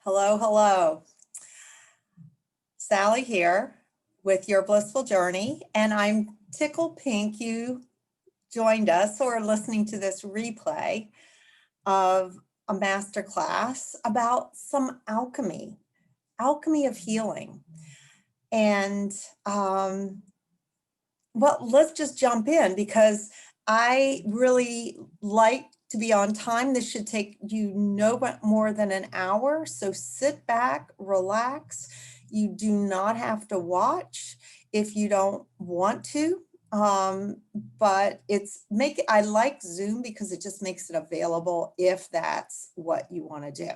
Hello, hello. Sally here with your Blissful Journey, and I'm tickled pink you joined us or are listening to this replay of a masterclass about some alchemy of healing. And well, let's just jump in because I really like to be on time. This should take you no more than an hour. So sit back, relax. You do not have to watch if you don't want to. But I like Zoom because it just makes it available if that's what you want to do.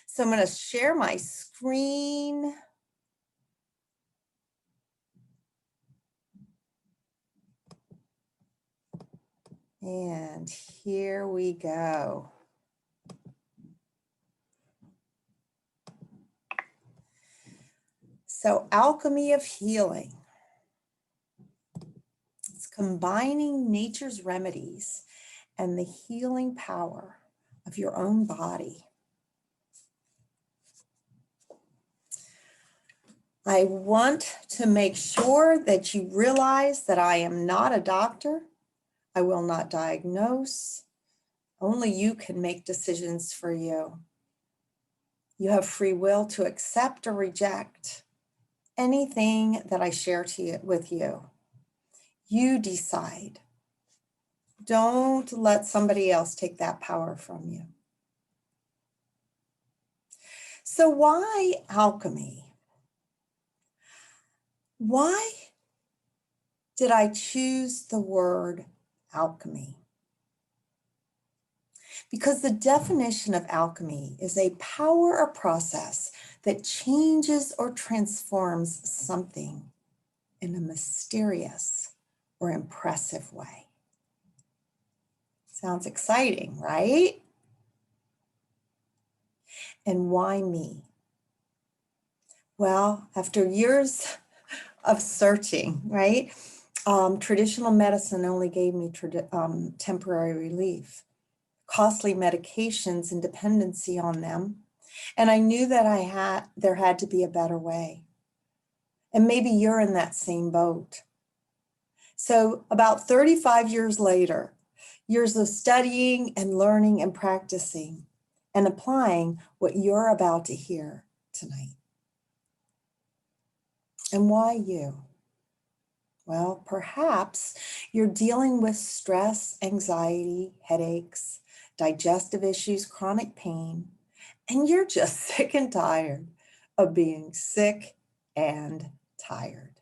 So I'm going to share my screen. And here we go. So, Alchemy of Healing. It's combining nature's remedies and the healing power of your own body. I want to make sure that you realize that I am not a doctor. I will not diagnose. Only you can make decisions for you. You have free will to accept or reject anything that I share with you. You decide. Don't let somebody else take that power from you. So why alchemy? Why did I choose the word alchemy? Because the definition of alchemy is a power or process that changes or transforms something in a mysterious or impressive way. Sounds exciting, right? And why me? Well, after years of searching, right? Traditional medicine only gave me temporary relief, costly medications and dependency on them. And I knew that there had to be a better way. And maybe you're in that same boat. So about 35 years later, years of studying and learning and practicing and applying what you're about to hear tonight. And why you? Well, perhaps you're dealing with stress, anxiety, headaches, digestive issues, chronic pain, and you're just sick and tired of being sick and tired.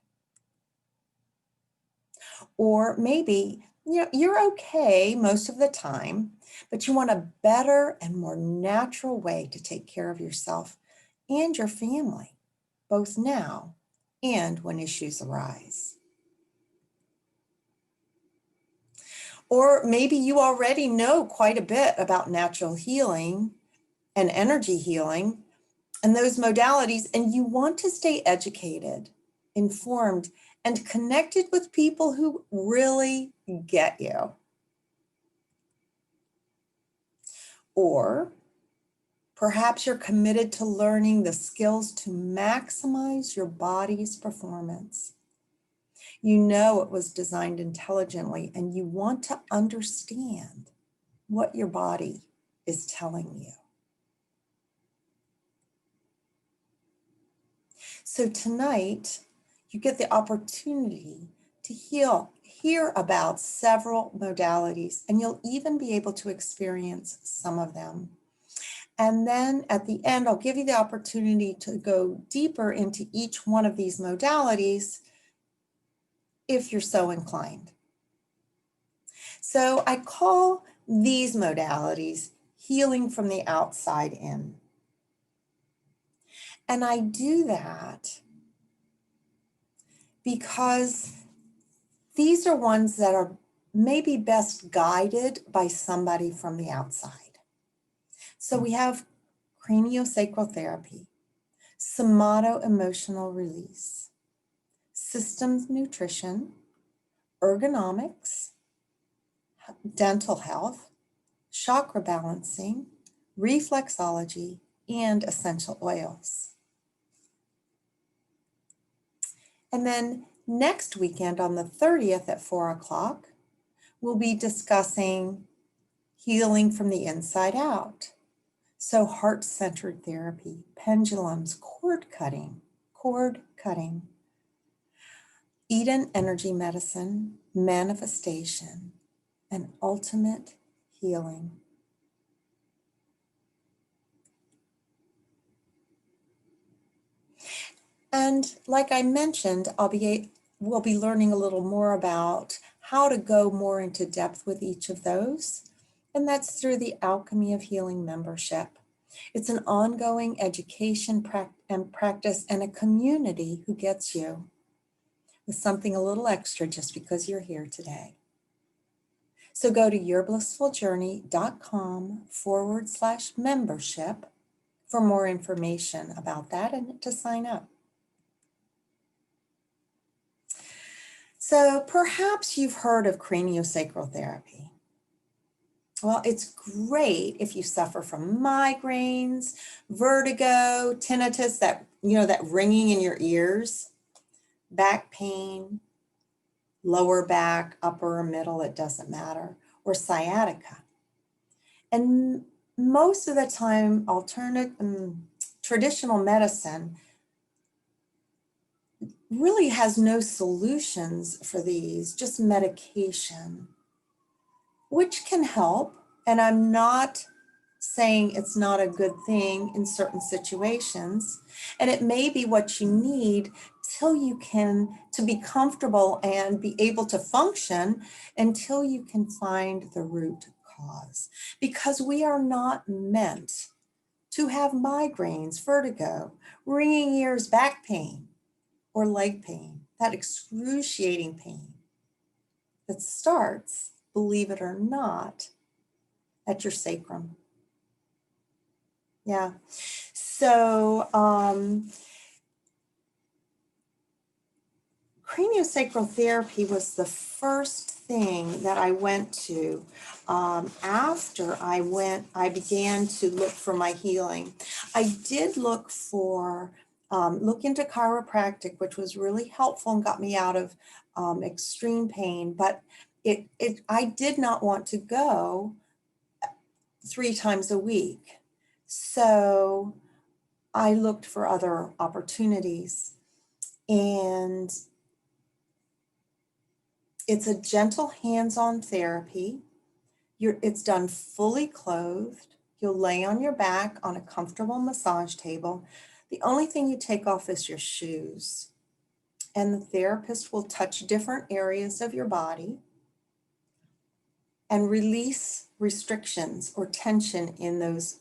Or maybe you're okay most of the time, but you want a better and more natural way to take care of yourself and your family, both now and when issues arise. Or maybe you already know quite a bit about natural healing and energy healing and those modalities, and you want to stay educated, informed, and connected with people who really get you. Or perhaps you're committed to learning the skills to maximize your body's performance. You know it was designed intelligently, and you want to understand what your body is telling you. So tonight, you get the opportunity to hear about several modalities, and you'll even be able to experience some of them. And then at the end, I'll give you the opportunity to go deeper into each one of these modalities if you're so inclined. So I call these modalities healing from the outside in. And I do that because these are ones that are maybe best guided by somebody from the outside. So we have CranioSacral Therapy, SomatoEmotional Release, Systems Nutrition, Ergonomics, Dental Health, Chakra Balancing, Reflexology, and essential oils. And then next weekend on the 30th at 4 o'clock, we'll be discussing healing from the inside out. So heart-centered therapy, pendulums, cord cutting, Eden energy medicine, manifestation, and ultimate healing. And like I mentioned, we'll be learning a little more about how to go more into depth with each of those. And that's through the Alchemy of Healing membership. It's an ongoing education and practice and a community who gets you with something a little extra just because you're here today. So go to yourblissfuljourney.com/membership for more information about that and to sign up. So perhaps you've heard of CranioSacral Therapy. Well, it's great if you suffer from migraines, vertigo, tinnitus, that ringing in your ears, back pain, lower back, upper or middle, it doesn't matter, or sciatica. And most of the time, traditional medicine really has no solutions for these, just medication, which can help. And I'm not saying it's not a good thing in certain situations. And it may be what you need to be comfortable and be able to function until you can find the root cause. Because we are not meant to have migraines, vertigo, ringing ears, back pain, or leg pain, that excruciating pain that starts, believe it or not, at your sacrum. Yeah. So CranioSacral Therapy was the first thing that I went to after I began to look for my healing. I did look into chiropractic, which was really helpful and got me out of extreme pain, but I did not want to go 3 times a week. So I looked for other opportunities, and it's a gentle hands-on therapy. It's done fully clothed. You'll lay on your back on a comfortable massage table. The only thing you take off is your shoes. And the therapist will touch different areas of your body and release restrictions or tension in those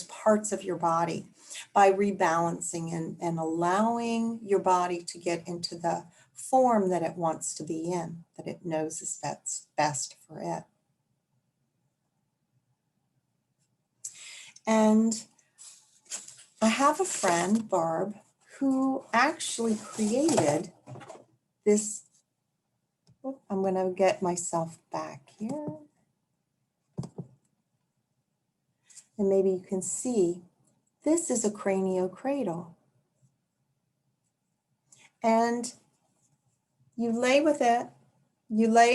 parts of your body by rebalancing and allowing your body to get into the form that it wants to be in, that it knows is best for it. And I have a friend, Barb, who actually created this. I'm going to get myself back here. And maybe you can see, this is a cranio cradle. And you lay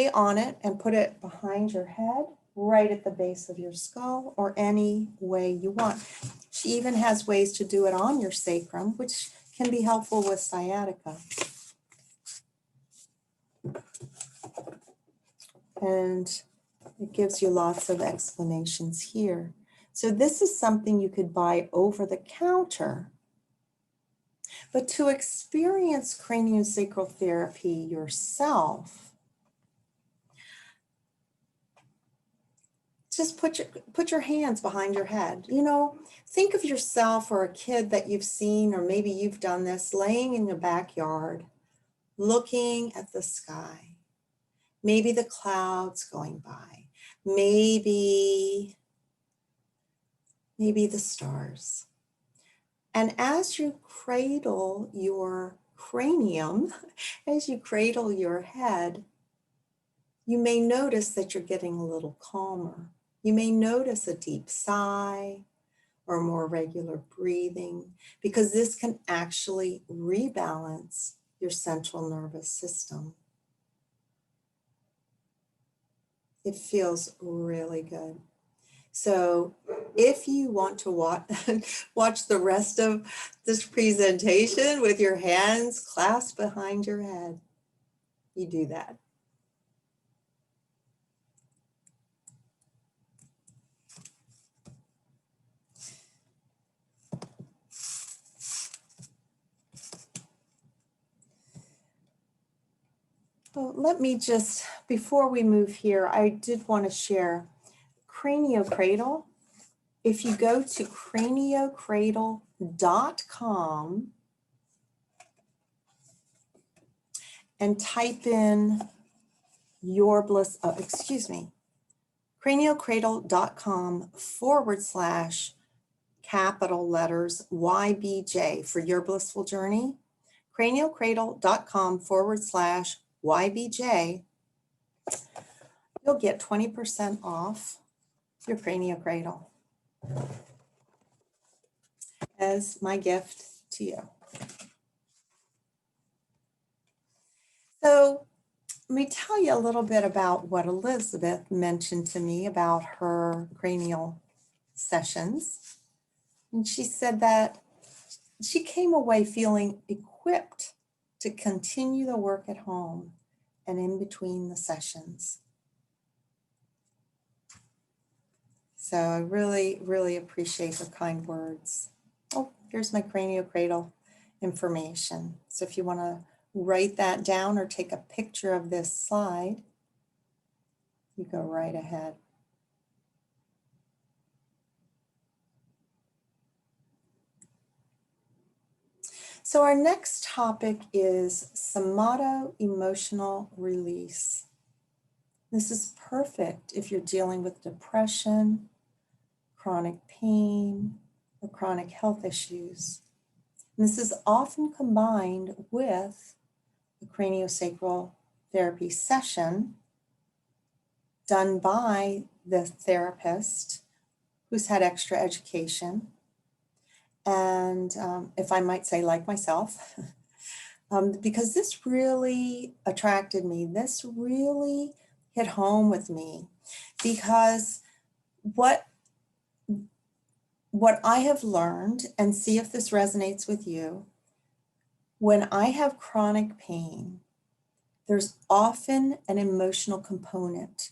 on it and put it behind your head, right at the base of your skull, or any way you want. She even has ways to do it on your sacrum, which can be helpful with sciatica. And it gives you lots of explanations here. So this is something you could buy over the counter. But to experience craniosacral therapy yourself, just put your hands behind your head. Think of yourself or a kid that you've seen, or maybe you've done this, laying in your backyard, looking at the sky. Maybe the clouds going by. Maybe the stars. And as you cradle your cranium, as you cradle your head, you may notice that you're getting a little calmer. You may notice a deep sigh, or more regular breathing, because this can actually rebalance your central nervous system. It feels really good. So if you want to watch the rest of this presentation with your hands clasped behind your head, you do that. Well, let me just, before we move here, I did want to share CranioCradle. If you go to craniocradle.com and type in craniocradle.com/capital letters YBJ for Your Blissful Journey, craniocradle.com/YBJ, you'll get 20% off your CranioCradle as my gift to you. So let me tell you a little bit about what Elizabeth mentioned to me about her cranial sessions. And she said that she came away feeling equipped to continue the work at home and in between the sessions. So I really, really appreciate her kind words. Oh, here's my CranioCradle information. So if you want to write that down or take a picture of this slide, you go right ahead. So our next topic is SomatoEmotional Release. This is perfect if you're dealing with depression, chronic pain, or chronic health issues. And this is often combined with a CranioSacral Therapy session done by the therapist who's had extra education. And if I might say, like myself, because this really attracted me. This really hit home with me, because what I have learned, and see if this resonates with you, when I have chronic pain, there's often an emotional component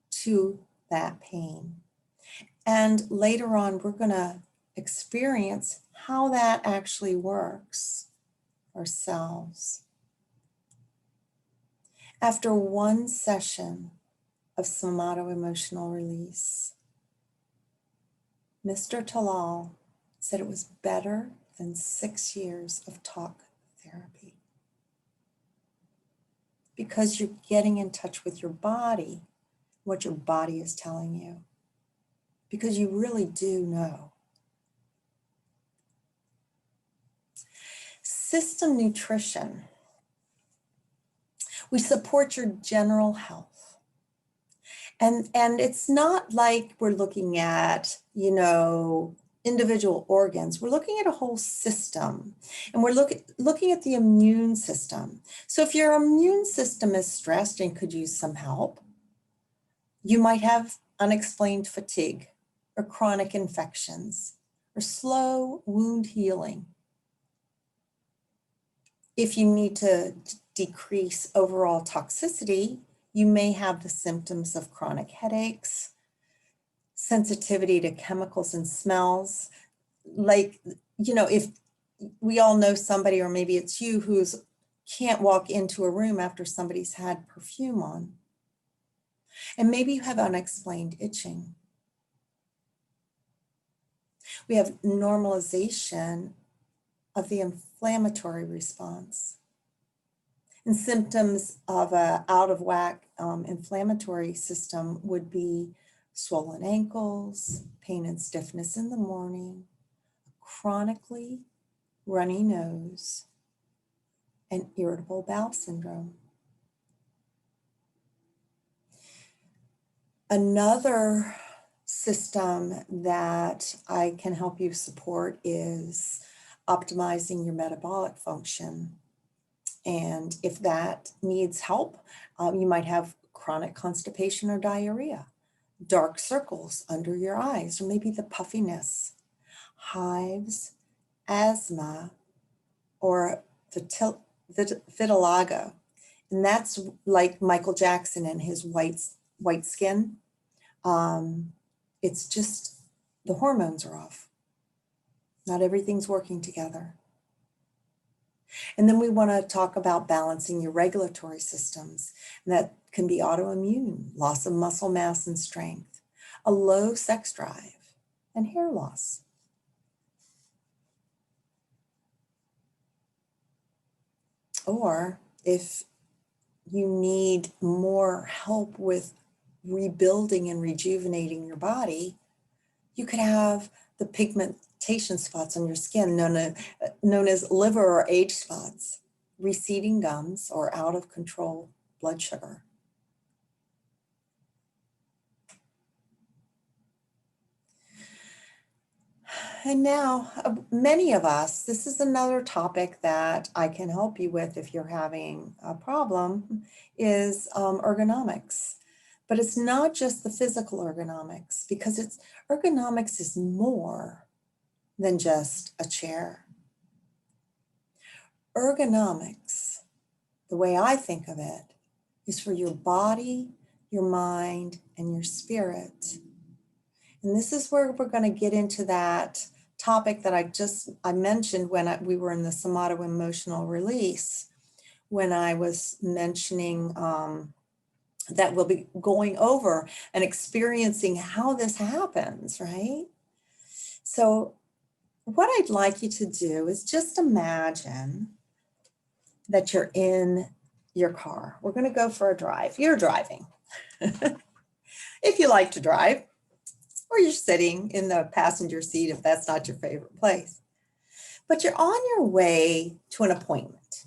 to that pain. And later on, we're going to experience how that actually works ourselves. After one session of SomatoEmotional Release, Mr. Talal said it was better than 6 years of talk therapy, because you're getting in touch with your body, what your body is telling you, because you really do know. System nutrition. We support your general health. And it's not like we're looking at, individual organs. We're looking at a whole system, and we're looking at the immune system. So if your immune system is stressed and could use some help, you might have unexplained fatigue or chronic infections or slow wound healing. If you need to decrease overall toxicity, you may have the symptoms of chronic headaches, sensitivity to chemicals and smells. Like, if we all know somebody, or maybe it's you, who's can't walk into a room after somebody's had perfume on. And maybe you have unexplained itching. We have normalization of the inflammatory response. And symptoms of an out of whack inflammatory system would be swollen ankles, pain and stiffness in the morning, chronically runny nose, and irritable bowel syndrome. Another system that I can help you support is optimizing your metabolic function. And if that needs help, you might have chronic constipation or diarrhea, dark circles under your eyes, or maybe the puffiness, hives, asthma, or vitiligo. And that's like Michael Jackson and his white skin. It's just the hormones are off. Not everything's working together. And then we want to talk about balancing your regulatory systems. And that can be autoimmune, loss of muscle mass and strength, a low sex drive, and hair loss. Or if you need more help with rebuilding and rejuvenating your body, you could have the pigmentation spots on your skin known as liver or age spots, receding gums, or out of control blood sugar. And now, many of us, this is another topic that I can help you with if you're having a problem, is ergonomics. But it's not just the physical ergonomics, because ergonomics is more than just a chair. Ergonomics, the way I think of it, is for your body, your mind, and your spirit. And this is where we're going to get into that topic that I mentioned when we were in the SomatoEmotional Release, when I was mentioning that we'll be going over and experiencing how this happens, right? So what I'd like you to do is just imagine that you're in your car. We're going to go for a drive. You're driving. If you like to drive, or you're sitting in the passenger seat if that's not your favorite place. But you're on your way to an appointment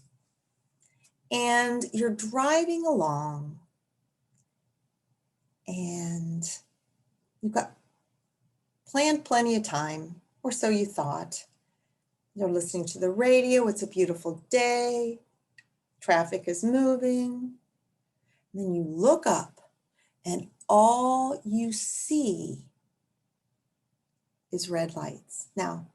and you're driving along and you've got planned plenty of time, or so you thought. You're listening to the radio, it's a beautiful day, traffic is moving. And then you look up and all you see is red lights. Now,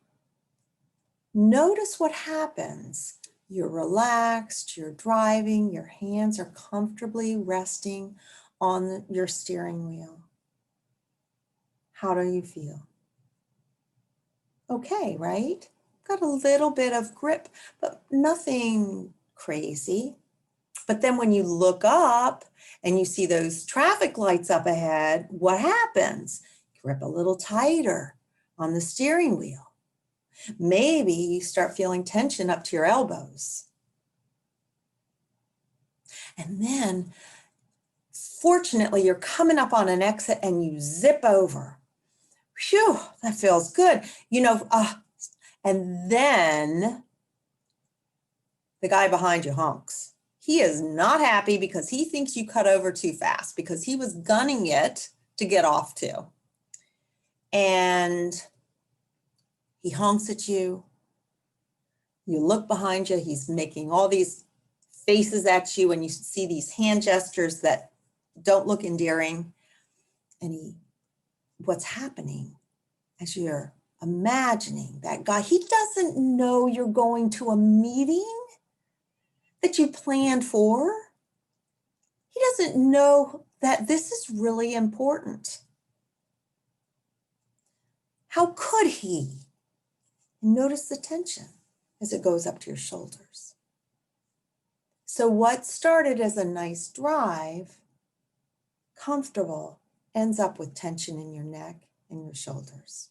notice what happens. You're relaxed, you're driving, your hands are comfortably resting on your steering wheel. How do you feel? Okay, right? Got a little bit of grip, but nothing crazy. But then when you look up and you see those traffic lights up ahead, what happens? Grip a little tighter on the steering wheel. Maybe you start feeling tension up to your elbows. And then, fortunately, you're coming up on an exit and you zip over. Phew, that feels good. And then the guy behind you honks. He is not happy because he thinks you cut over too fast because he was gunning it to get off too. And he honks at you. You look behind you, he's making all these faces at you, and you see these hand gestures that don't look endearing. And what's happening as you're imagining that guy, he doesn't know you're going to a meeting that you planned for. He doesn't know that this is really important. How could he? Notice the tension as it goes up to your shoulders. So what started as a nice drive, comfortable, ends up with tension in your neck and your shoulders.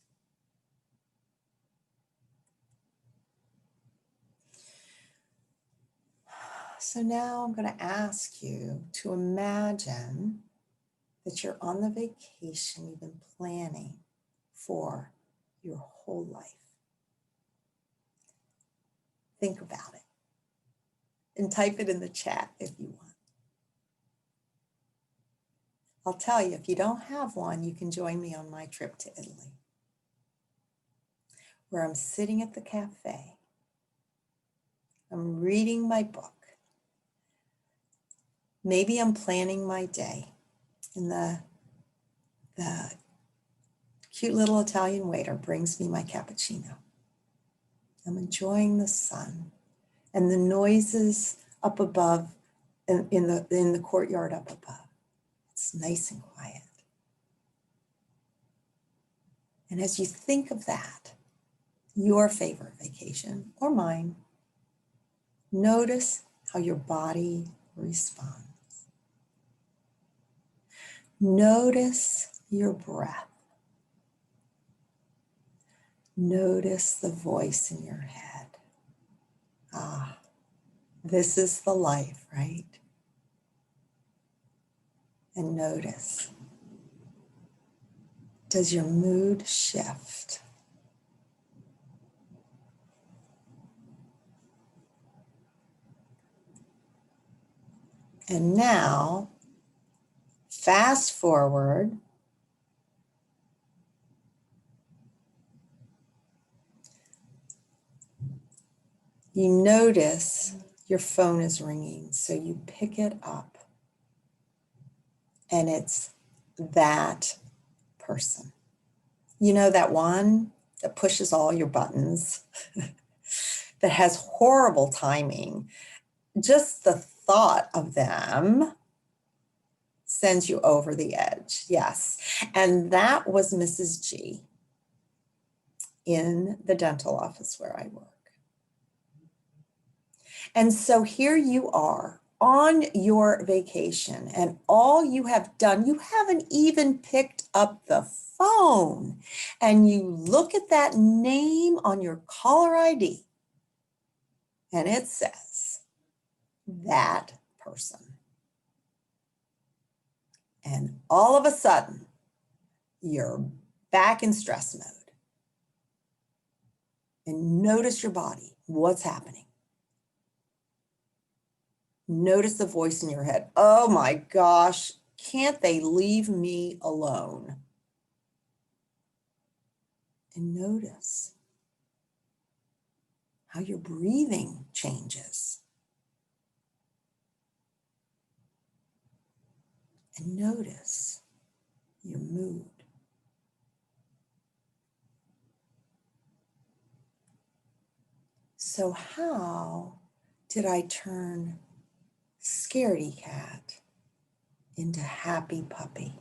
So now I'm going to ask you to imagine that you're on the vacation you've been planning for your whole life. Think about it and type it in the chat if you want. I'll tell you, if you don't have one, you can join me on my trip to Italy, where I'm sitting at the cafe. I'm reading my book. Maybe I'm planning my day, and the cute little Italian waiter brings me my cappuccino. I'm enjoying the sun and the noises up above in the courtyard up above. It's nice and quiet. And as you think of that, your favorite vacation or mine, notice how your body responds. Notice your breath. Notice the voice in your head. Ah, this is the life, right? And notice, does your mood shift? And now, fast forward. You notice your phone is ringing, so you pick it up, and it's that person. You know, that one that pushes all your buttons, that has horrible timing. Just the thought of them sends you over the edge. Yes. And that was Mrs. G in the dental office where I work. And so here you are on your vacation, and all you have done, you haven't even picked up the phone, and you look at that name on your caller ID, and it says, that person. And all of a sudden, you're back in stress mode. And notice your body. What's happening? Notice the voice in your head. Oh my gosh, can't they leave me alone? And notice how your breathing changes. And notice your mood. So how did I turn scaredy cat into happy puppy?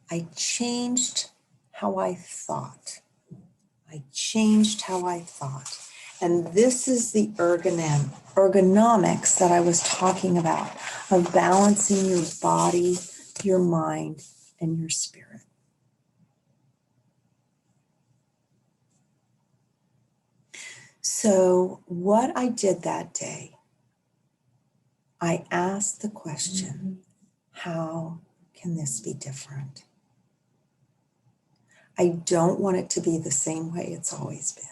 I changed how I thought. I changed how I thought. And this is the ergonomics that I was talking about, of balancing your body, your mind, and your spirit. So what I did that day, I asked the question, how can this be different? I don't want it to be the same way it's always been.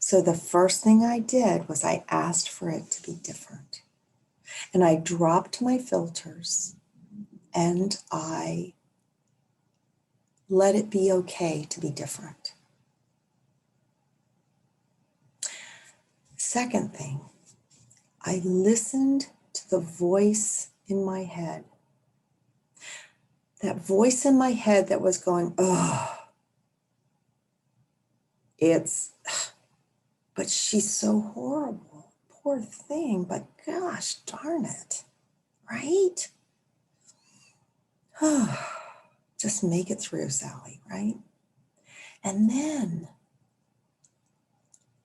So the first thing I did was I asked for it to be different. And I dropped my filters, and I let it be okay to be different. Second thing, I listened to the voice in my head. That voice in my head that was going, oh, but she's so horrible. Poor thing, but gosh darn it, right? Just make it through, Sally, right? And then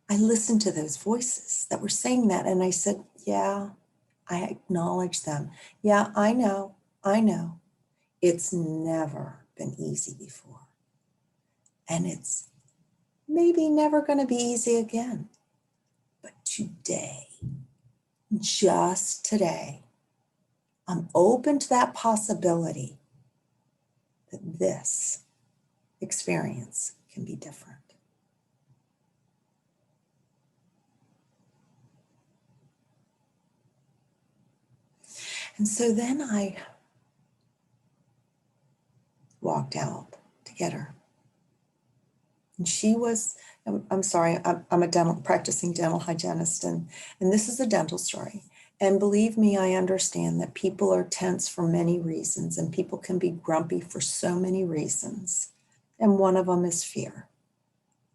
I listened to those voices that were saying that, and I said, yeah, I acknowledge them. Yeah, I know. It's never been easy before. And it's maybe never going to be easy again. But today, just today, I'm open to that possibility that this experience can be different. And so then I walked out to get her. And she was, I'm sorry, I'm a practicing dental hygienist, and this is a dental story. And believe me, I understand that people are tense for many reasons, and people can be grumpy for so many reasons. And one of them is fear.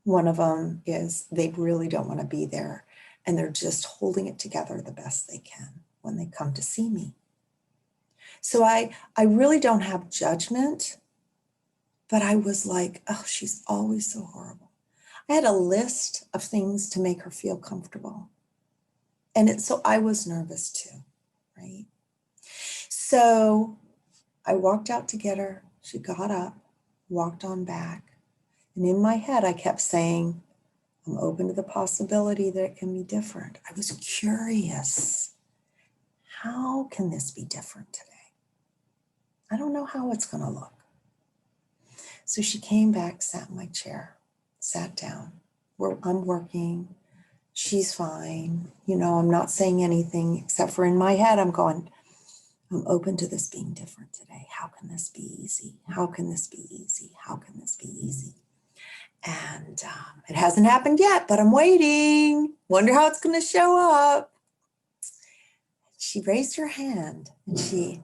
One of them is they really don't want to be there, and they're just holding it together the best they can when they come to see me. So I really don't have judgment, but I was like, oh, she's always so horrible. I had a list of things to make her feel comfortable. And so I was nervous too, right? So I walked out to get her. She got up, walked on back. And in my head, I kept saying, I'm open to the possibility that it can be different. I was curious. How can this be different today? I don't know how it's going to look. So she came back, sat in my chair, sat down. I'm working. She's fine. I'm not saying anything except for in my head, I'm going, I'm open to this being different today. How can this be easy? How can this be easy? How can this be easy? And it hasn't happened yet, but I'm waiting. Wonder how it's going to show up. She raised her hand and to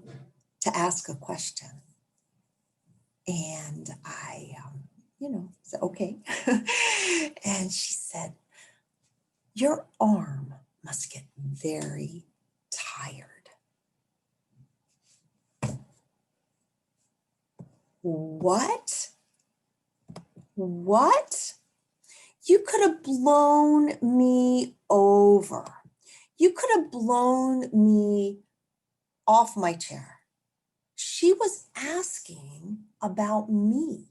ask a question. And I, said, okay. And she said, your arm must get very tired. What? What? You could have blown me over. You could have blown me off my chair. She was asking about me.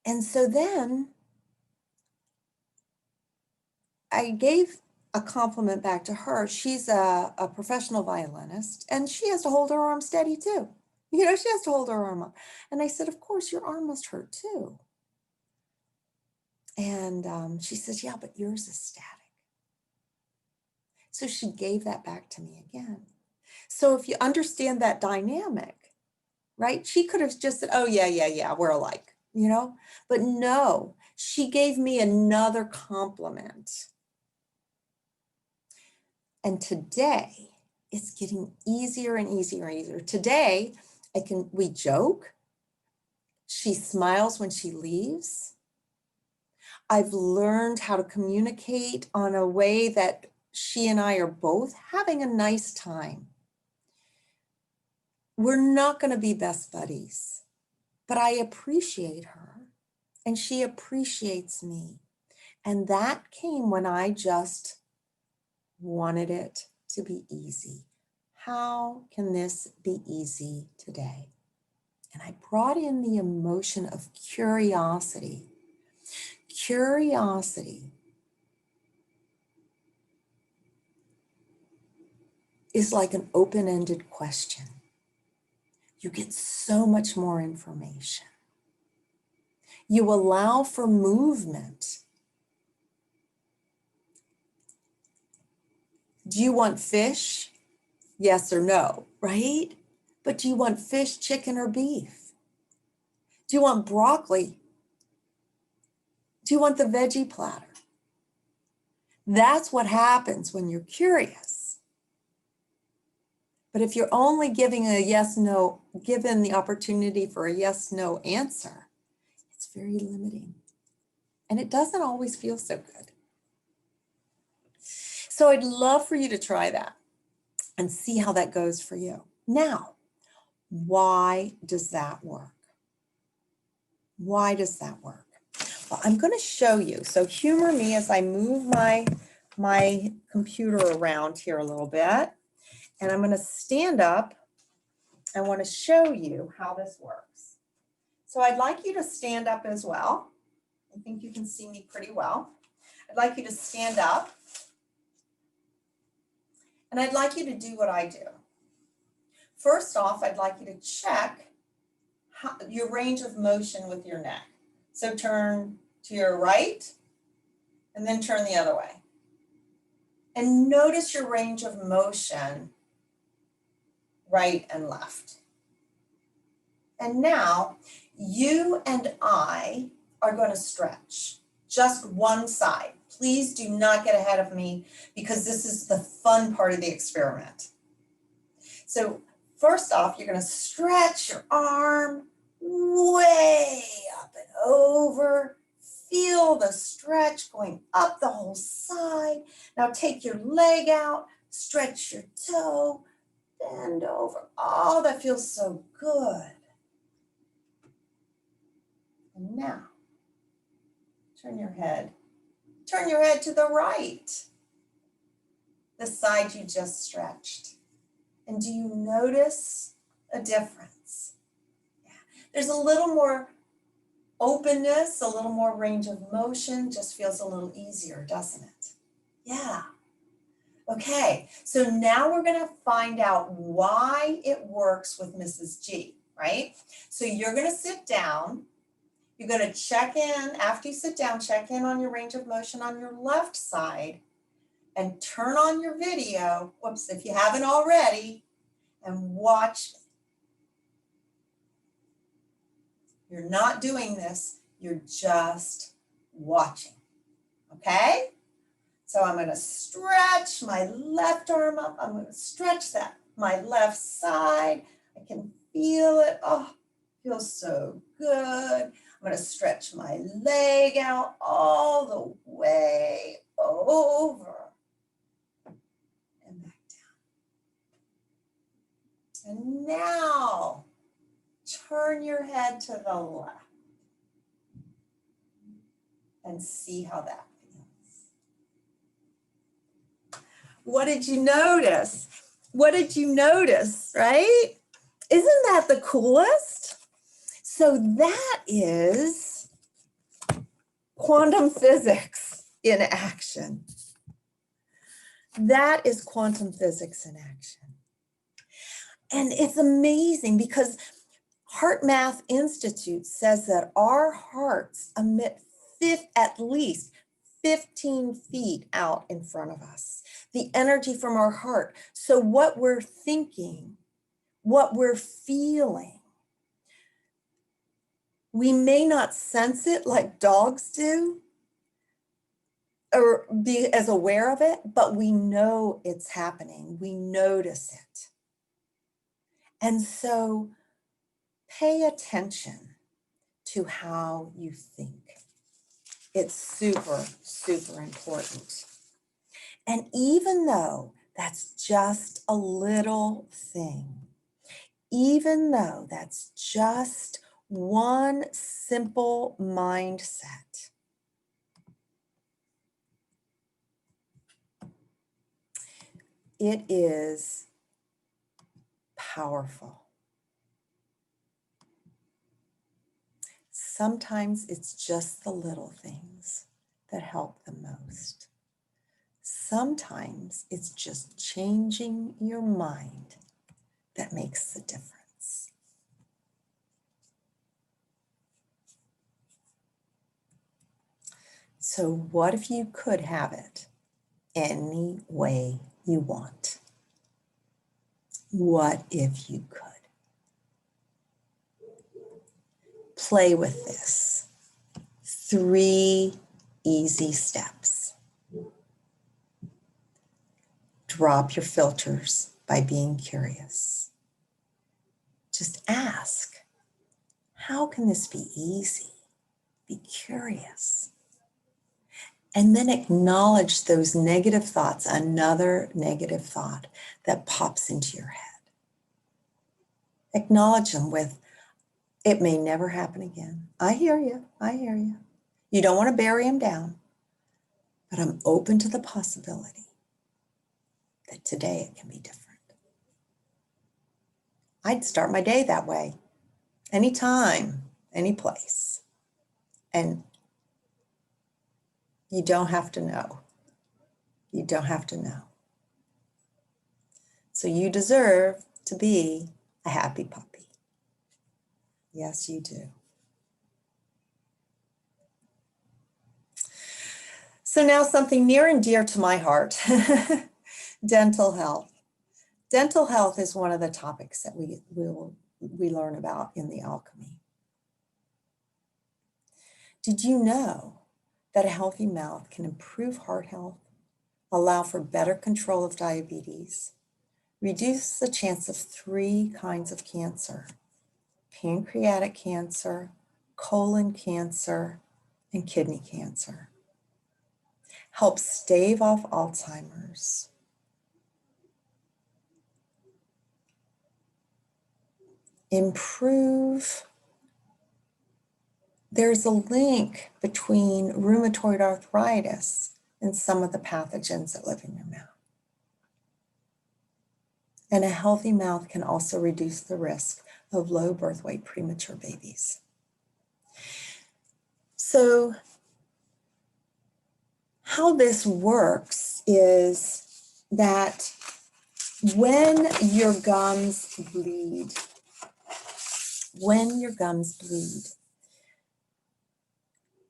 And so then I gave a compliment back to her. She's a professional violinist, and she has to hold her arm steady too. She has to hold her arm up. And I said, of course, your arm must hurt too. And she says, yeah, but yours is static. So she gave that back to me again. So if you understand that dynamic, right? She could have just said, oh, yeah, we're alike, But no, she gave me another compliment. And today, it's getting easier and easier and easier. Today, we joke. She smiles when she leaves. I've learned how to communicate on a way that she and I are both having a nice time. We're not going to be best buddies, but I appreciate her and she appreciates me. And that came when I just wanted it to be easy. How can this be easy today? And I brought in the emotion of curiosity. Curiosity is like an open-ended question. You get so much more information. You allow for movement. Do you want fish? Yes or no, right? But do you want fish, chicken, or beef? Do you want broccoli? Do you want the veggie platter? That's what happens when you're curious. But if you're only giving a yes, no, given the opportunity for a yes, no answer, it's very limiting. And it doesn't always feel so good. So I'd love for you to try that and see how that goes for you. Now, why does that work? Why does that work? Well, I'm going to show you. So humor me as I move my computer around here a little bit. And I'm going to stand up. I want to show you how this works. So I'd like you to stand up as well. I think you can see me pretty well. I'd like you to stand up. And I'd like you to do what I do. First off, I'd like you to check your range of motion with your neck. So turn to your right and then turn the other way. And notice your range of motion, right and left. And now you and I are going to stretch just one side. Please do not get ahead of me because this is the fun part of the experiment. So first off, you're going to stretch your arm way up and over. Feel the stretch going up the whole side. Now take your leg out, stretch your toe, bend over. Oh, that feels so good. And now, turn your head to the right, the side you just stretched. And do you notice a difference? Yeah. There's a little more openness, a little more range of motion, just feels a little easier, doesn't it? Yeah. Okay, so now we're gonna find out why it works with Mrs. G, right? So you're gonna sit down, you're gonna check in, after you sit down, check in on your range of motion on your left side and turn on your video, whoops, if you haven't already, and watch. You're not doing this, you're just watching, okay? So I'm gonna stretch my left arm up, I'm gonna stretch that, my left side, I can feel it, oh, feels so good. I'm gonna stretch my leg out all the way over and back down. And now, turn your head to the left and see how that feels. What did you notice? What did you notice, right? Isn't that the coolest? So that is quantum physics in action. That is quantum physics in action. And it's amazing because Heart Math Institute says that our hearts emit at least 15 feet out in front of us, the energy from our heart. So what we're thinking, what we're feeling, we may not sense it like dogs do or be as aware of it, but we know it's happening. We notice it. And so pay attention to how you think. It's super, super important. And even though that's just a little thing, even though that's just one simple mindset, it is powerful. Sometimes it's just the little things that help the most. Sometimes it's just changing your mind that makes the difference. So what if you could have it any way you want? What if you could? Play with this. 3 easy steps. Drop your filters by being curious. Just ask, how can this be easy? Be curious. And then acknowledge those negative thoughts, another negative thought that pops into your head. Acknowledge them with, it may never happen again. I hear you, I hear you. You don't want to bury them down, but I'm open to the possibility that today it can be different. I'd start my day that way, anytime, any place. And you don't have to know. You don't have to know. So you deserve to be a happy puppy. Yes, you do. So now something near and dear to my heart, dental health. Dental health is one of the topics that we learn about in the alchemy. Did you know that a healthy mouth can improve heart health, allow for better control of diabetes, reduce the chance of 3 kinds of cancer: pancreatic cancer, colon cancer, and kidney cancer, help stave off Alzheimer's, improve. There's a link between rheumatoid arthritis and some of the pathogens that live in your mouth. And a healthy mouth can also reduce the risk of low birth weight premature babies. So how this works is that when your gums bleed,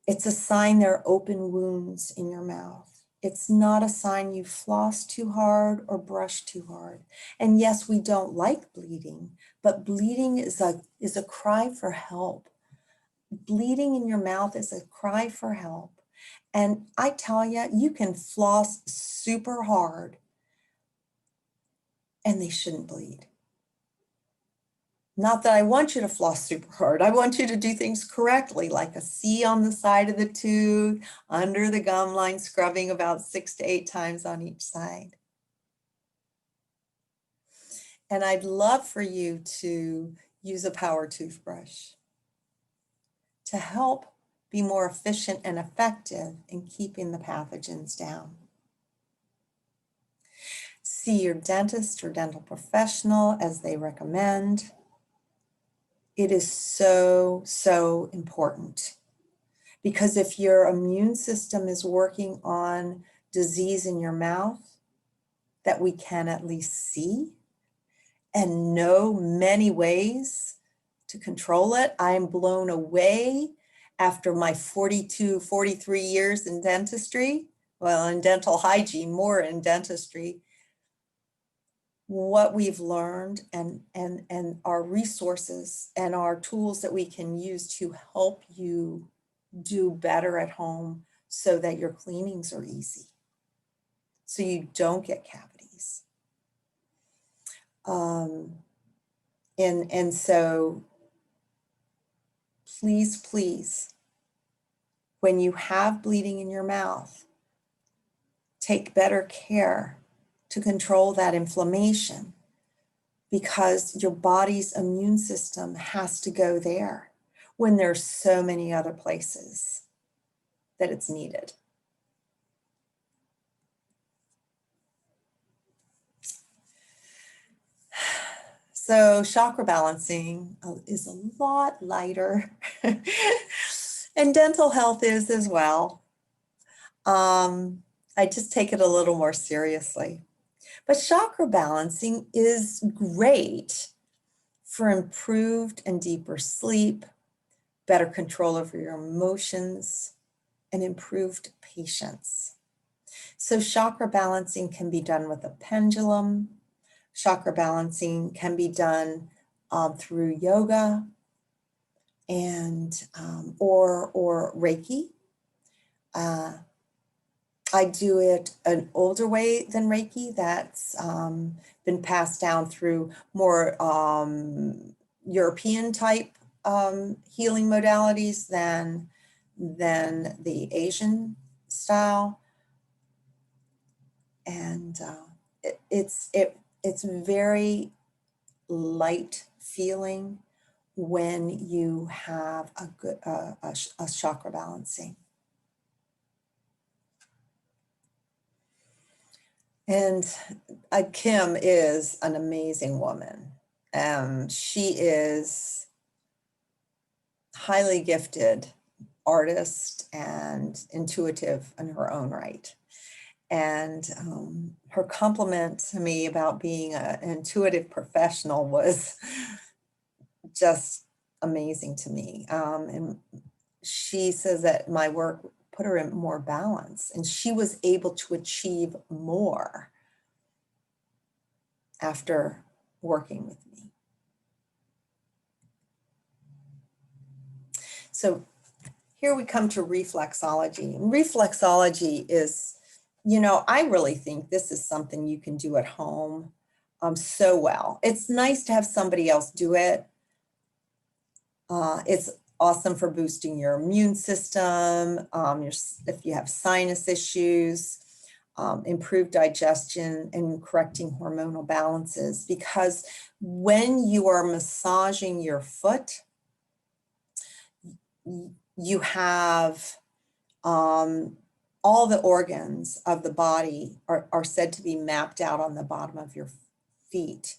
it's a sign there are open wounds in your mouth. It's not a sign you floss too hard or brush too hard. And yes, we don't like bleeding, but bleeding is a cry for help. Bleeding in your mouth is a cry for help. And I tell you, you can floss super hard and they shouldn't bleed. Not that I want you to floss super hard. I want you to do things correctly, like a C on the side of the tooth, under the gum line, scrubbing about 6 to 8 times on each side. And I'd love for you to use a power toothbrush to help be more efficient and effective in keeping the pathogens down. See your dentist or dental professional as they recommend. It is so, so important, because if your immune system is working on disease in your mouth that we can at least see and know many ways to control it, I am blown away after my 43 years in dentistry, well, in dental hygiene, more in dentistry, what we've learned and our resources and our tools that we can use to help you do better at home so that your cleanings are easy, so you don't get cavities. And so please, when you have bleeding in your mouth, take better care to control that inflammation, because your body's immune system has to go there when there's so many other places that it's needed. So chakra balancing is a lot lighter and dental health is as well. I just take it a little more seriously. But chakra balancing is great for improved and deeper sleep, better control over your emotions, and improved patience. So chakra balancing can be done with a pendulum. Chakra balancing can be done through yoga and or Reiki. I do it an older way than Reiki that's been passed down through more European type healing modalities than the Asian style. And it's very light feeling when you have a good a chakra balancing. And Kim is an amazing woman. She is highly gifted artist and intuitive in her own right. And her compliment to me about being an intuitive professional was just amazing to me. And she says that my work put her in more balance, and she was able to achieve more after working with me. So here we come to reflexology. And reflexology is, you know, I really think this is something you can do at home so well. It's nice to have somebody else do it. It's awesome for boosting your immune system, if you have sinus issues, improved digestion, and correcting hormonal balances. Because when you are massaging your foot, you have all the organs of the body are said to be mapped out on the bottom of your feet.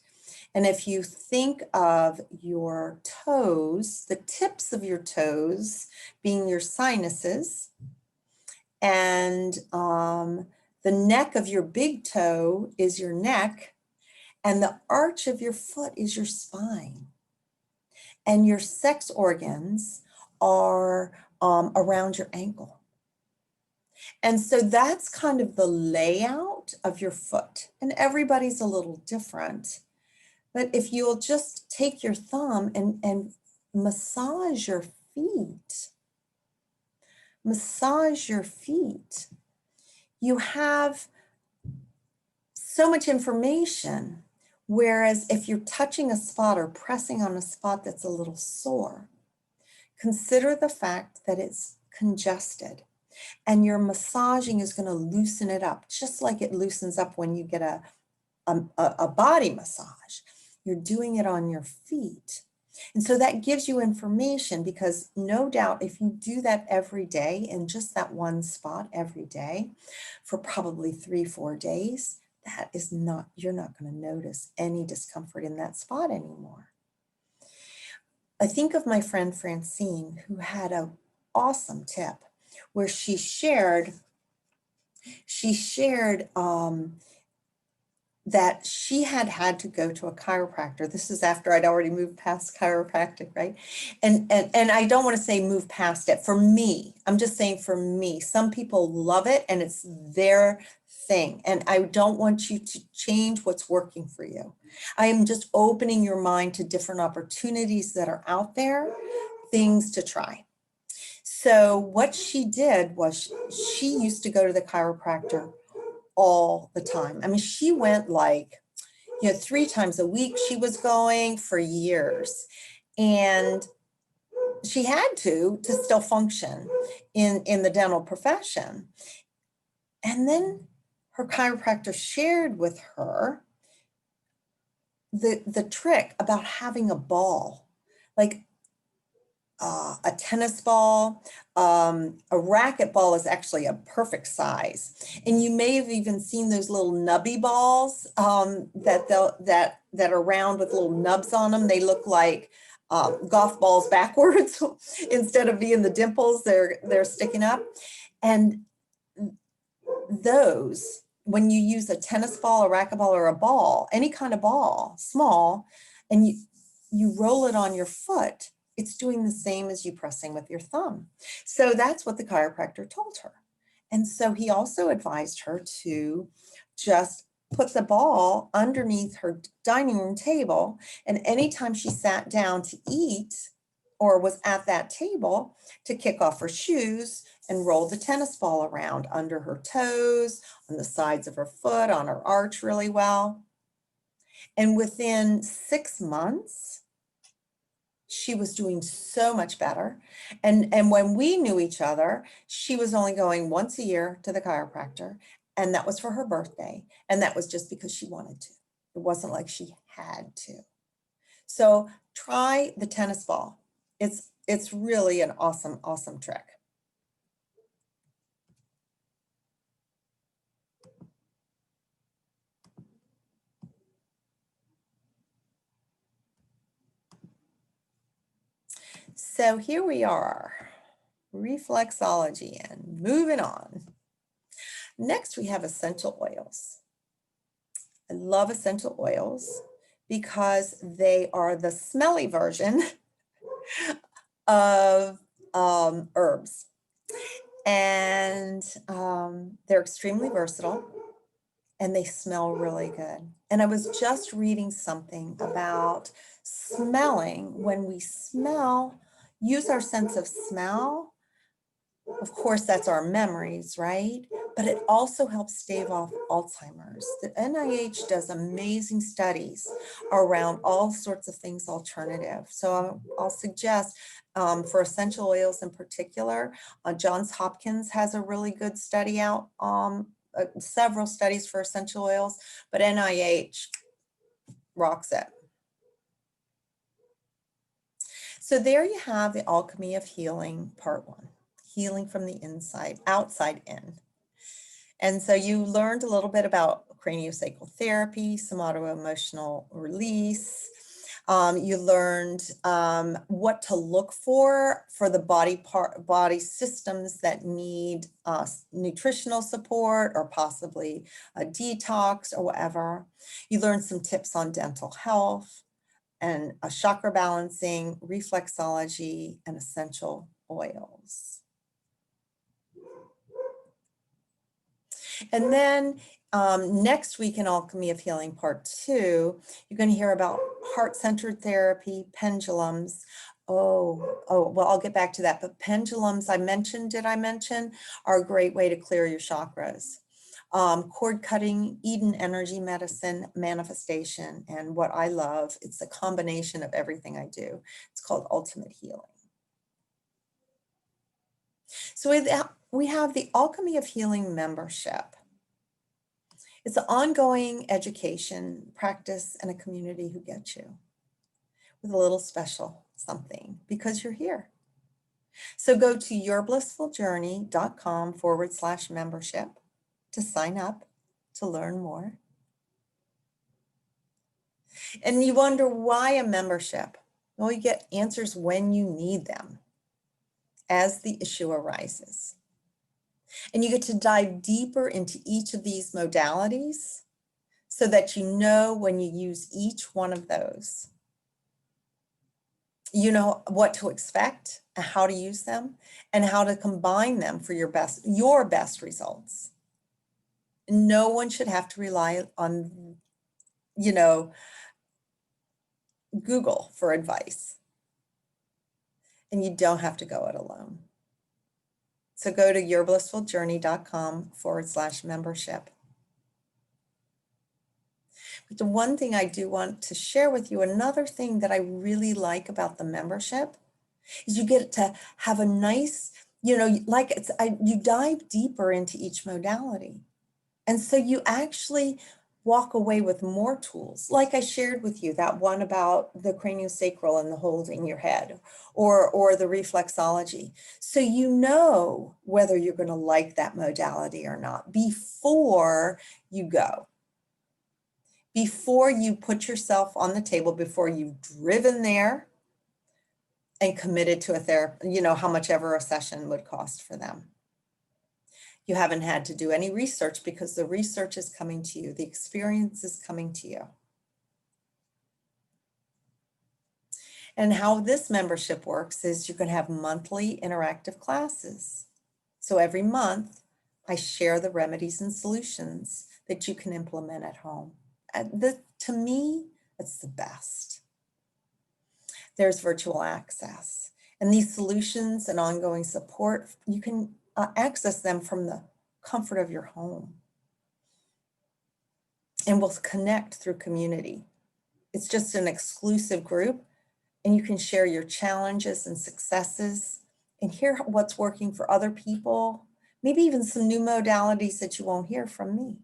And if you think of your toes, the tips of your toes being your sinuses, and the neck of your big toe is your neck, and the arch of your foot is your spine. And your sex organs are around your ankle. And so that's kind of the layout of your foot. And everybody's a little different. But if you'll just take your thumb and massage your feet, you have so much information. Whereas if you're touching a spot or pressing on a spot that's a little sore, consider the fact that it's congested, and your massaging is going to loosen it up, just like it loosens up when you get a body massage. You're doing it on your feet. And so that gives you information, because no doubt if you do that every day in just that one spot every day for probably 3-4 days, you're not going to notice any discomfort in that spot anymore. I think of my friend Francine, who had an awesome tip where she shared that she had to go to a chiropractor. This is after I'd already moved past chiropractic, right? And I don't want to say move past it. For me, I'm just saying for me, some people love it and it's their thing. And I don't want you to change what's working for you. I am just opening your mind to different opportunities that are out there, things to try. So what she did was she used to go to the chiropractor all the time. I mean, she went like, 3 times a week she was going for years. And she had to still function in the dental profession. And then her chiropractor shared with her the trick about having a ball, like a tennis ball. A racquetball is actually a perfect size. And you may have even seen those little nubby balls that are round with little nubs on them. They look like golf balls backwards. Instead of being the dimples, they're sticking up. And those, when you use a tennis ball, a racquetball, or a ball, any kind of ball, small, and you roll it on your foot, it's doing the same as you pressing with your thumb. So that's what the chiropractor told her. And so he also advised her to just put the ball underneath her dining room table. And anytime she sat down to eat or was at that table, to kick off her shoes and roll the tennis ball around under her toes, on the sides of her foot, on her arch really well. And within 6 months, she was doing so much better. And when we knew each other, she was only going once a year to the chiropractor, and that was for her birthday. And that was just because she wanted to. It wasn't like she had to. So try the tennis ball. It's really an awesome, awesome trick. So here we are, reflexology, and moving on. Next, we have essential oils. I love essential oils because they are the smelly version of herbs. And they're extremely versatile and they smell really good. And I was just reading something about smelling. When we smell, use our sense of smell. Of course, that's our memories, right? But it also helps stave off Alzheimer's. The NIH does amazing studies around all sorts of things alternative. So I'll suggest for essential oils in particular, Johns Hopkins has a really good study out, several studies for essential oils, but NIH rocks it. So there you have the Alchemy of Healing, part 1, healing from the inside, outside in. And so you learned a little bit about CranioSacral Therapy, SomatoEmotional Release. You learned what to look for the body systems that need nutritional support or possibly a detox or whatever. You learned some tips on dental health and chakra balancing, reflexology, and essential oils. And then next week in Alchemy of Healing Part 2, you're going to hear about heart-centered therapy, pendulums. Well, I'll get back to that. But pendulums, did I mention, are a great way to clear your chakras. Cord cutting, Eden energy medicine, manifestation, and what I love, it's a combination of everything I do. It's called Ultimate Healing. So we have the Alchemy of Healing membership. It's an ongoing education, practice, and a community who get you with a little special something because you're here. So go to yourblissfuljourney.com/membership to sign up, to learn more. And you wonder why a membership? Well, you get answers when you need them as the issue arises. And you get to dive deeper into each of these modalities so that you know when you use each one of those, you know what to expect and how to use them and how to combine them for your best results. No one should have to rely on, Google for advice. And you don't have to go it alone. So go to yourblissfuljourney.com/membership. But the one thing I do want to share with you, another thing that I really like about the membership is you get to have a nice, you dive deeper into each modality. And so you actually walk away with more tools. Like I shared with you, that one about the craniosacral and the holding your head or the reflexology. So you know whether you're going to like that modality or not before you go. Before you put yourself on the table, before you've driven there and committed to a therapy, how much ever a session would cost for them. You haven't had to do any research because the research is coming to you. The experience is coming to you. And how this membership works is you can have monthly interactive classes. So every month, I share the remedies and solutions that you can implement at home. To me, it's the best. There's virtual access. And these solutions and ongoing support, you can access them from the comfort of your home. And we'll connect through community. It's just an exclusive group, and you can share your challenges and successes and hear what's working for other people, maybe even some new modalities that you won't hear from me.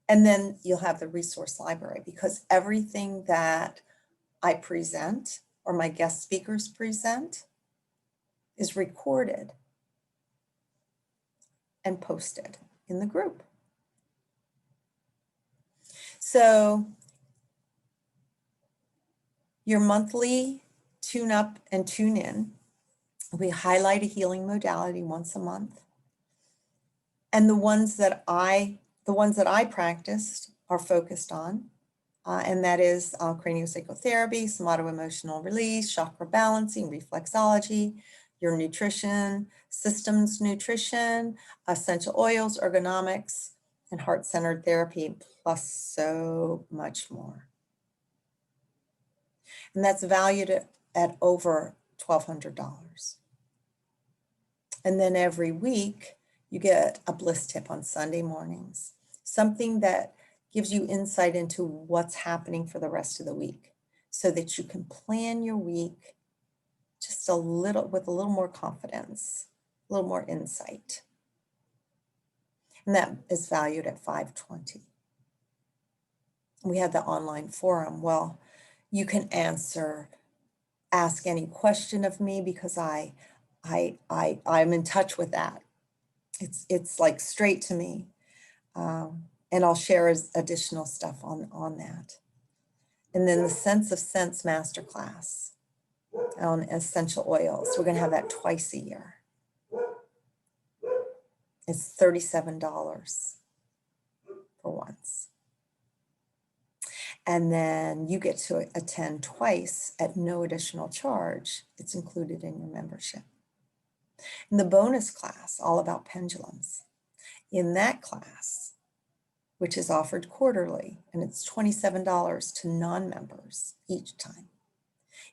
And then you'll have the resource library, because everything that I present or my guest speakers present is recorded and posted in the group. So your monthly tune up and tune in, we highlight a healing modality once a month. And the ones that I practiced are focused on, and that is CranioSacral Therapy, SomatoEmotional Release, Chakra Balancing, Reflexology, your nutrition, systems nutrition, essential oils, ergonomics, and heart-centered therapy, plus so much more. And that's valued at over $1,200. And then every week, you get a bliss tip on Sunday mornings, something that gives you insight into what's happening for the rest of the week so that you can plan your week just a little, with a little more confidence, a little more insight. And that is valued at $520. We have the online forum. Well, you can ask any question of me because I'm in touch with that. It's like straight to me. And I'll share additional stuff on that. And then the Sense of Sense Masterclass on essential oils. We're going to have that twice a year. It's $37 for once. And then you get to attend twice at no additional charge. It's included in your membership. And the bonus class, all about pendulums. In that class, which is offered quarterly, and it's $27 to non-members each time,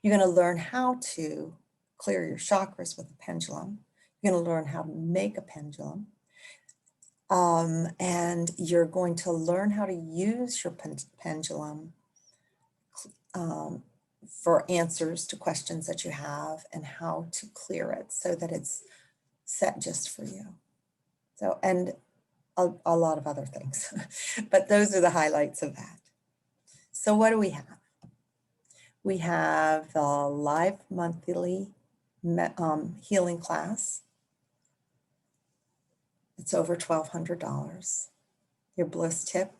you're going to learn how to clear your chakras with a pendulum. You're going to learn how to make a pendulum. And you're going to learn how to use your pendulum for answers to questions that you have and how to clear it so that it's set just for you. So, and a lot of other things, but those are the highlights of that. So what do we have? We have the live monthly healing class. It's over $1,200. Your bliss tip,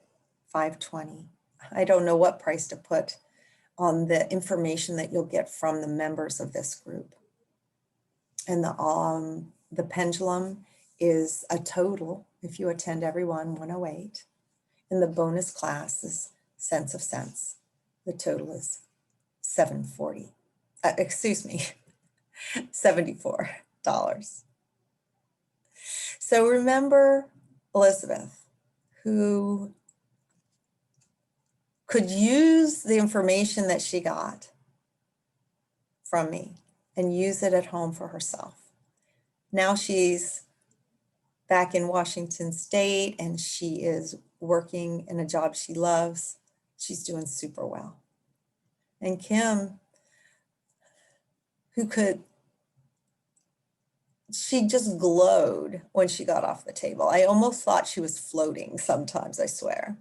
$520. I don't know what price to put on the information that you'll get from the members of this group. And the pendulum is a total, if you attend every one, 108. And the bonus class is Sense of Sense. The total is $740. Excuse me, $74. So remember Elizabeth, who could use the information that she got from me and use it at home for herself. Now she's back in Washington State and she is working in a job she loves. She's doing super well. And Kim, she just glowed when she got off the table. I almost thought she was floating sometimes, I swear.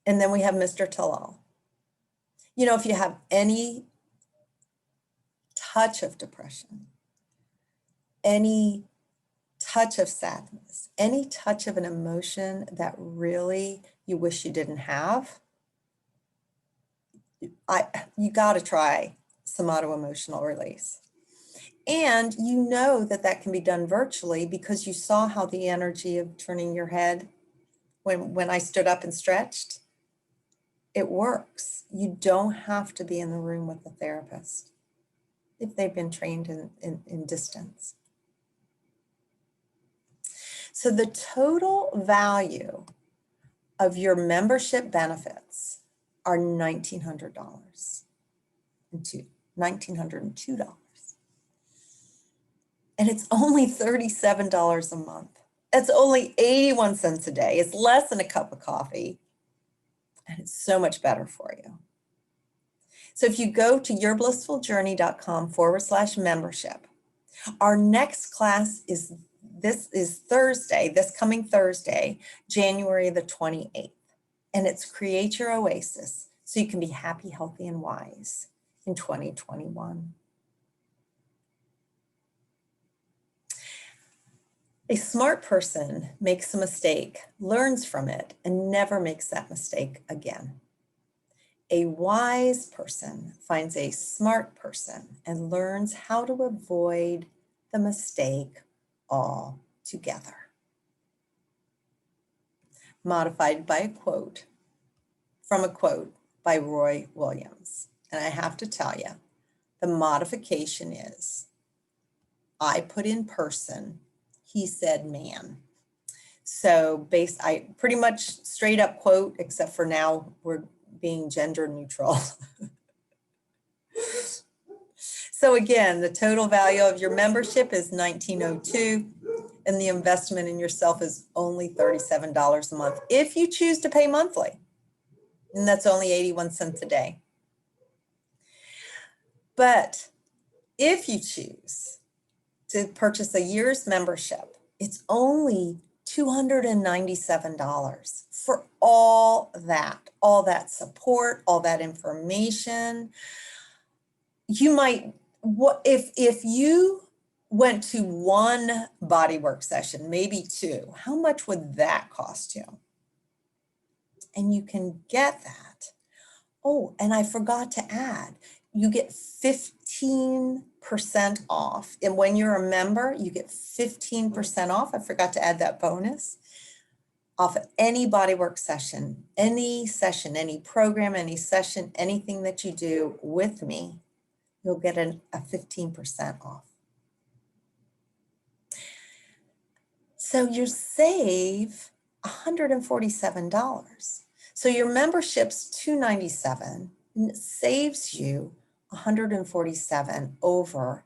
And then we have Mr. Talal. You know, if you have any touch of depression, any touch of sadness, any touch of an emotion that really you wish you didn't have, you got to try SomatoEmotional Release. And you know that that can be done virtually because you saw how the energy of turning your head when I stood up and stretched, it works. You don't have to be in the room with the therapist if they've been trained in distance. So the total value of your membership benefits are $1,902. And it's only $37 a month. It's only 81 cents a day. It's less than a cup of coffee. And it's so much better for you. So if you go to yourblissfuljourney.com/membership, our next class is Thursday, this coming Thursday, January the 28th. And it's Create Your Oasis so you can be happy, healthy, and wise in 2021. A smart person makes a mistake, learns from it, and never makes that mistake again. A wise person finds a smart person and learns how to avoid the mistake altogether. Modified by a quote by Roy Williams. And I have to tell you, The modification is, I put in person, he said man. So I pretty much straight up quote, except for now we're being gender neutral. So again, the total value of your membership is $19.02, and the investment in yourself is only $37 a month if you choose to pay monthly, and that's only 81 cents a day. But if you choose to purchase a year's membership, it's only $297 for all that support, all that information. You might, if you went to one bodywork session, maybe two, how much would that cost you? And you can get that. Oh, and I forgot to add, you get 15% off. And when you're a member, you get 15% off. I forgot to add that bonus off of any bodywork session, any program, any session, anything that you do with me, you'll get a 15% off. So you save $147. So your membership's $297, and it saves you $147 over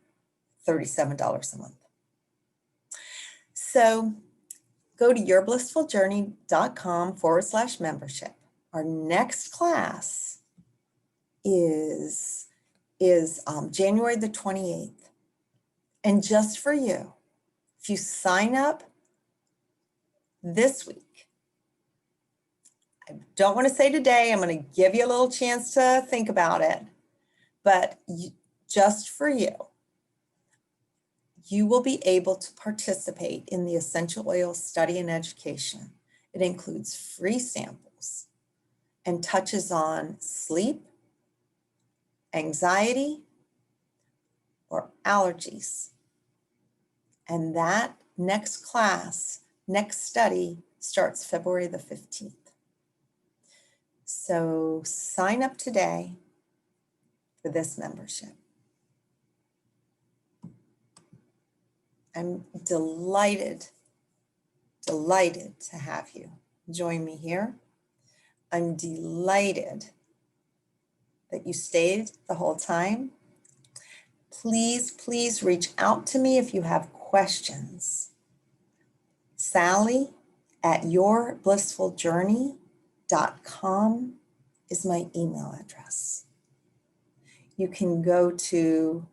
$37 a month. So go to yourblissfuljourney.com/membership. Our next class is January the 28th. And just for you, if you sign up this week, I don't want to say today, I'm going to give you a little chance to think about it, but just for you, you will be able to participate in the essential oil study and education. It includes free samples and touches on sleep, anxiety, or allergies. And that next study starts February the 15th. So sign up today for this membership. I'm delighted to have you join me here. I'm delighted that you stayed the whole time. Please reach out to me if you have questions. Sally@yourblissfuljourney.com is my email address. You can go to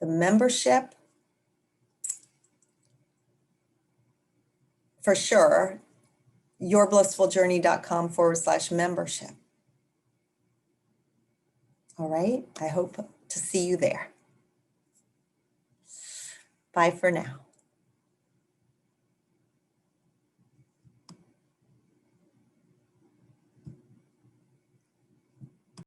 the membership for sure, yourblissfuljourney.com/membership. All right, I hope to see you there. Bye for now.